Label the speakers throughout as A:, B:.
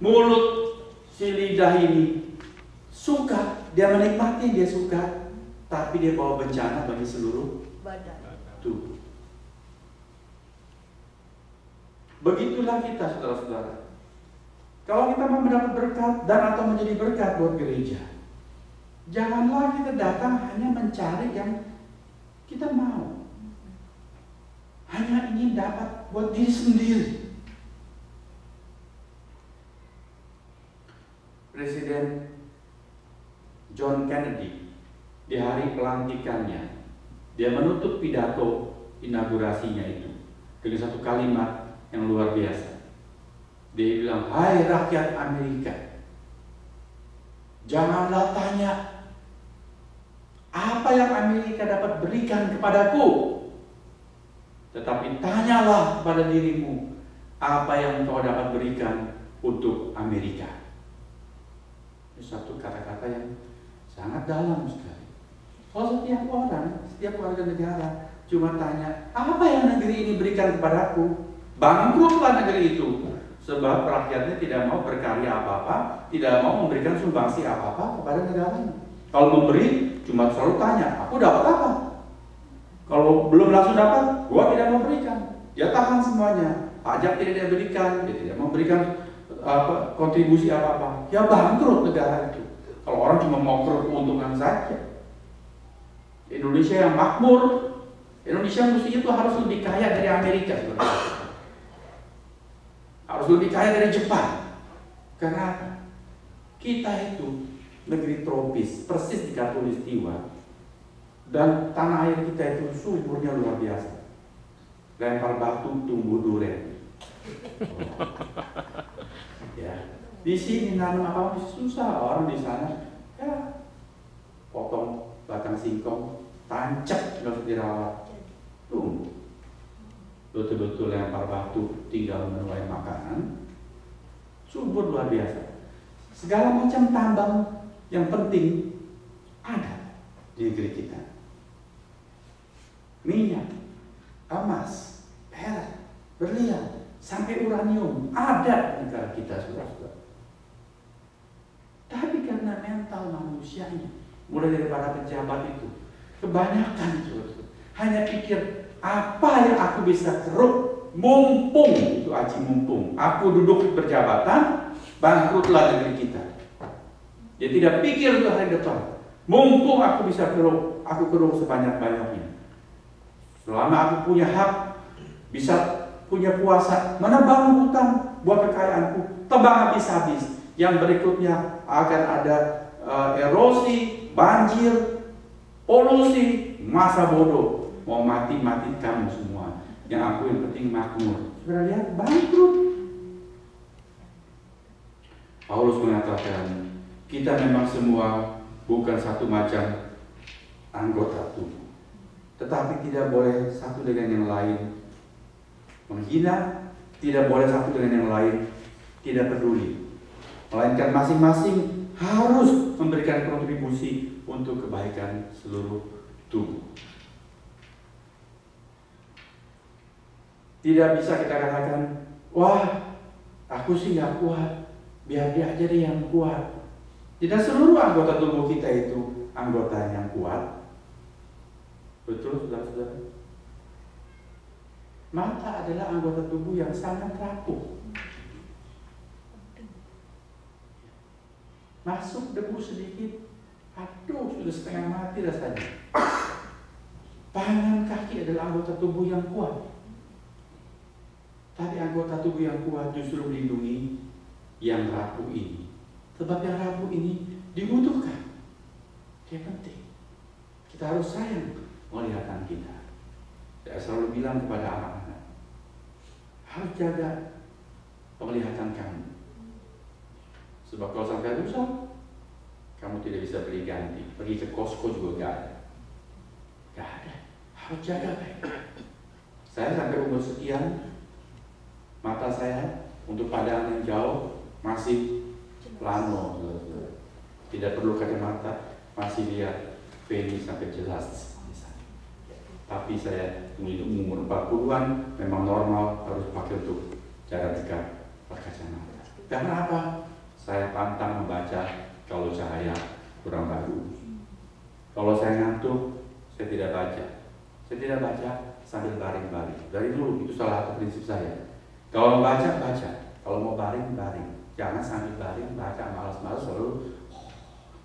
A: mulut si lidah ini suka, dia menikmati, dia suka, tapi dia bawa bencana bagi seluruh
B: badan.
A: tubuh. Begitulah kita, saudara-saudara. Kalau kita mau mendapat berkat dan atau menjadi berkat buat gereja, janganlah kita datang hanya mencari yang kita mau, hanya ingin dapat buat diri sendiri. Presiden John Kennedy di hari pelantikannya, dia menutup pidato inaugurasinya itu dengan satu kalimat yang luar biasa. Dia bilang, "Hai rakyat Amerika, janganlah tanya apa yang Amerika dapat berikan kepadaku, tetapi tanyalah kepada dirimu apa yang kau dapat berikan untuk Amerika." Ini satu kata-kata yang sangat dalam sekali. Kalau setiap orang, setiap warga negara cuma tanya, apa yang negeri ini berikan kepadaku, bangkrutlah negeri itu. Sebab rakyatnya tidak mau berkarya apa-apa, tidak mau memberikan sumbangsi apa-apa kepada negaranya. Kalau memberi, cuma selalu tanya, aku dapat apa? Kalau belum langsung dapat, gua tidak mau berikan. Dia tahan semuanya. Pajak tidak dia berikan, dia tidak memberikan kontribusi apa-apa. Ya bangkrut negara itu. Kalau orang cuma mau keuntungan saja. Indonesia yang makmur, Indonesia mestinya itu harus lebih kaya dari Amerika sebenarnya. Harus lebih kaya dari Jepang. Karena kita itu negeri tropis, persis di Khatulistiwa, dan tanah air kita itu suburnya luar biasa. Lempar batu tumbuh duren. Ya, di sini nanam apa susah, orang di sana ya potong batang singkong, tancap nggak usah dirawat, tumbuh. Betul-betul lempar batu, tinggal menuai makanan, subur luar biasa. Segala macam tambang yang penting ada di negeri kita. Minyak, emas, perak, berlian, sampai uranium ada di negara kita, saudara-saudara. Tapi karena mental manusianya, mulai dari para pejabat itu, kebanyakan saudara-saudara hanya pikir, apa yang aku bisa keruk, mumpung, itu aji mumpung, aku duduk berjabatan, bangkrutlah negeri kita. Dia tidak pikir untuk hari depan, mumpung aku bisa keruk, aku keruk sebanyak-banyaknya. Selama aku punya hak, bisa punya kuasa, menebang hutan buat kekayaanku, tebang habis-habis. Yang berikutnya akan ada erosi, banjir, polusi, masa bodoh. Mau mati-mati kamu semua. Yang aku yang penting makmur. Sudah lihat, bangkrut. Paulus mengatakan, kita memang semua bukan satu macam anggota tubuh, tetapi tidak boleh satu dengan yang lain menghina, tidak boleh satu dengan yang lain tidak peduli, melainkan masing-masing harus memberikan kontribusi untuk kebaikan seluruh tubuh. Tidak bisa kita katakan, wah, aku sih nggak kuat, biar dia aja deh yang kuat. Tidak seluruh anggota tubuh kita itu anggota yang kuat. Betul, saudara-saudara? Mata adalah anggota tubuh yang sangat rapuh. Masuk debu sedikit, aduh, sudah setengah mati rasanya. Tangan, kaki adalah anggota tubuh yang kuat. Tapi anggota tubuh yang kuat justru melindungi yang rapuh ini. Sebab yang rapuh ini dibutuhkan. Dia penting. Kita harus sayang penglihatan kita. Saya selalu bilang kepada anak-anak, harus jaga penglihatan kamu. Sebab kalau sampai rusak, kamu tidak bisa beli ganti. Pergi ke Costco juga gak ada. Gak ada. Harus jaga baik. Saya sampai umur sekian, mata saya untuk pandangan yang jauh masih plano, tidak perlu kacamata, masih lihat Penny sampai jelas. Tapi saya umur 40-an memang normal harus pakai untuk jarak dekat berkacamata. Karena apa? Saya pantang membaca kalau cahaya kurang bagus. Kalau saya ngantuk, saya tidak baca. Saya tidak baca sambil baring-baring. Dari dulu itu salah satu prinsip saya. Kalau mau baca, baca. Kalau mau baring, baring. Jangan sambil baring baca malas-malas lalu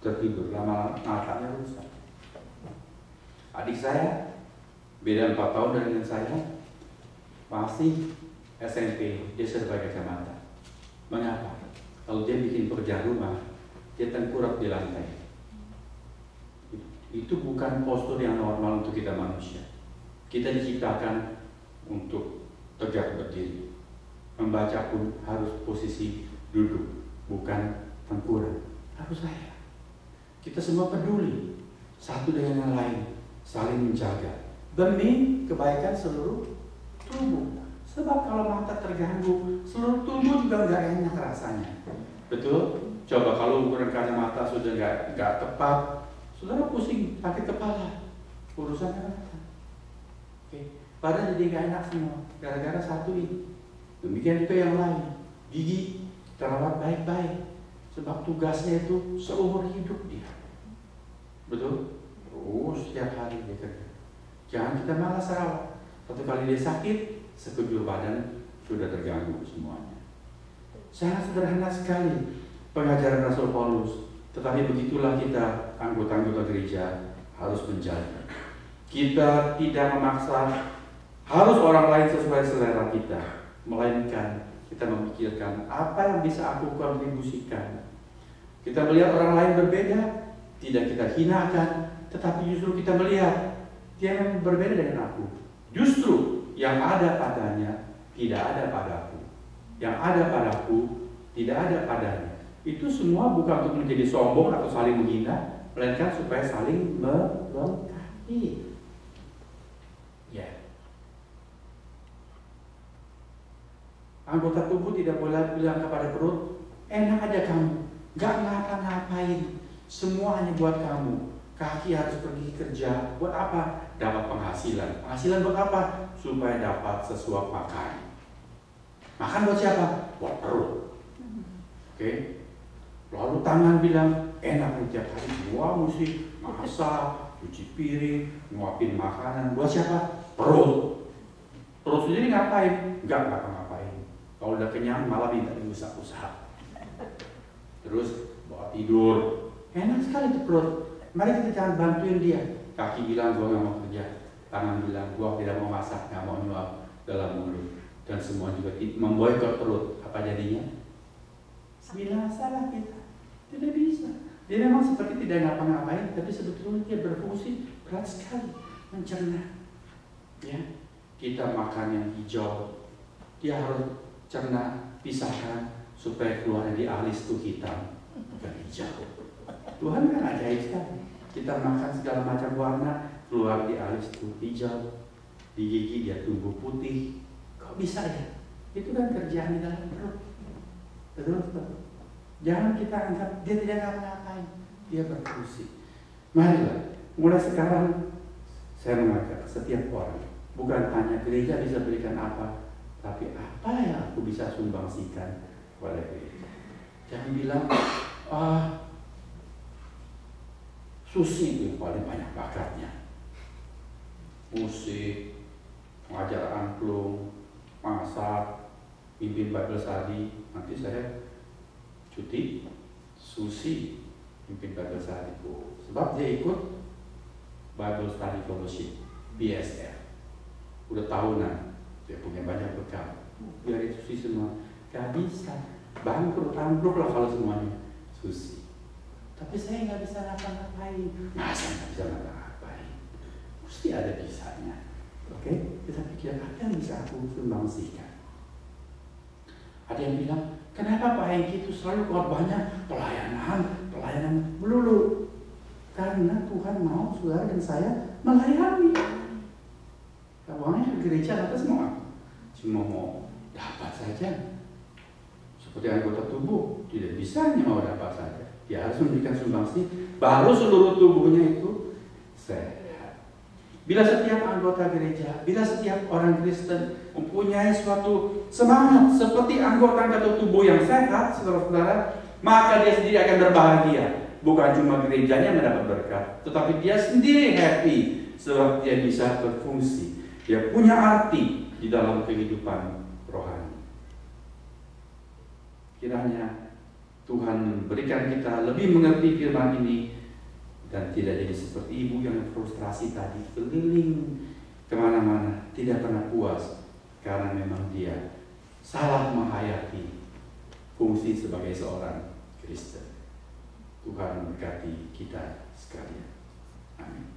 A: tertidur. Lama-lama matanya rusak. Adik saya beda 4 tahun dengan saya, masih SMP, dia sudah pakai kacamata. Mengapa? Kalau dia bikin pekerjaan rumah, dia tengkurap di lantai. Itu bukan postur yang normal untuk kita manusia. Kita diciptakan untuk tegak berdiri. Membaca pun harus posisi duduk, bukan tengkurap. Harus saya. Kita semua peduli satu dengan yang lain, saling menjaga demi kebaikan seluruh tubuh. Sebab kalau mata terganggu, seluruh tubuh juga nggak enak rasanya. Betul? Coba kalau ukuran kacamata sudah nggak tepat, saudara pusing, sakit kepala, urusannya mata. Oke, badan jadi nggak enak semua, gara-gara satu ini. Demikian juga yang lain, gigi terawat baik-baik, sebab tugasnya itu seumur hidup dia. Betul? Terus setiap hari dia kerja. Jangan kita malas rawat. Satu kali dia sakit, sekujur badan sudah terganggu semuanya. Sangat sederhana sekali pengajaran Rasul Paulus. Tetapi begitulah kita anggota-anggota gereja harus menjaga. Kita tidak memaksa harus orang lain sesuai selera kita, melainkan kita memikirkan apa yang bisa aku kontribusikan. Kita melihat orang lain berbeda, tidak kita hinakan, tetapi justru kita melihat dia yang berbeda dengan aku. Justru yang ada padanya tidak ada padaku. Yang ada padaku tidak ada padanya. Itu semua bukan untuk menjadi sombong atau saling menghina, melainkan supaya saling melengkapi. Ya. Anggota tubuh tidak boleh bilang kepada perut, enak aja kamu, gak ngapa-ngapain, semua hanya buat kamu. Kaki harus pergi kerja, buat apa? Dapat penghasilan. Penghasilan buat apa? Supaya dapat sesuap makan. Makan buat siapa? Buat perut. Oke. Lalu tangan bilang, enak nih tiap hari gua mesti masak, cuci piring, nguapin makanan. Buat siapa? Perut. Perut sendiri ngapain? Enggak ngapa-ngapain. Kalau udah kenyang malah minta diusap-usap. Terus bawa tidur. Enak sekali tuh perut. Mari kita jangan bantuin dia. Kaki bilang gua nggak mau kerja, tangan bilang gua tidak mau masak, nggak mau nyuap dalam mulut, dan semua juga memboikot perut. Apa jadinya? Bilang salah kita, tidak bisa. Dia memang seperti tidak ngapa-ngapain, tapi sebetulnya dia berfungsi berat sekali mencerna. Ya, kita makan yang hijau, dia harus cerna, pisahkan supaya keluarnya di alis itu hitam, bukan hijau. Tuhan kan ajaib sekali. Kita makan segala macam warna, keluar di alis itu hijau, di gigi dia tumbuh putih. Kok bisa ya? Itu kan kerjaan di dalam perut. Betul. Jangan kita anggap dia tidak ngapa-ngapain, dia berfungsi. Marilah, mulai sekarang saya mengajak setiap orang, bukan tanya gereja bisa berikan apa, tapi apa yang aku bisa sumbangsikan kepada gereja. Jangan bilang, Susi itu yang paling banyak bakatnya. Musik, mengajar angklung, masak, pimpin Bible study. Nanti saya cuti, Susi pimpin Bible study. Sebab dia ikut Bible Study Fellowship, BSF. Udah tahunan, dia punya banyak bekal. Biar itu Susi semua. Gak bisa, bangkrut, ambruk lah kalau semuanya Susi. Tapi saya nggak bisa ngapa-ngapain. Masa nggak bisa ngapa-ngapain? Mesti ada bisanya. Oke? Kita pikir apa yang bisa aku sumbangsikan. Ada yang bilang, kenapa Pak Hengki itu selalu khotbahnya pelayanan melulu? Karena Tuhan mau saudara dan saya melayani. Uangnya ke gereja atas mau apa? Cuma mau dapat saja. Seperti anggota tubuh, tidak bisa hanya mau dapat saja. Dia harus memberikan sumbangsi, baru seluruh tubuhnya itu sehat. Bila setiap anggota gereja, bila setiap orang Kristen mempunyai suatu semangat seperti anggota tubuh yang sehat, saudara-saudara, maka dia sendiri akan berbahagia. Bukan cuma gerejanya mendapat berkat, tetapi dia sendiri happy sebab dia bisa berfungsi. Dia punya arti di dalam kehidupan rohani. Kiranya Tuhan memberikan kita lebih mengerti firman ini dan tidak jadi seperti ibu yang frustrasi tadi, keliling kemana-mana, tidak pernah puas karena memang dia salah menghayati fungsi sebagai seorang Kristen. Tuhan memberkati kita sekalian. Amin.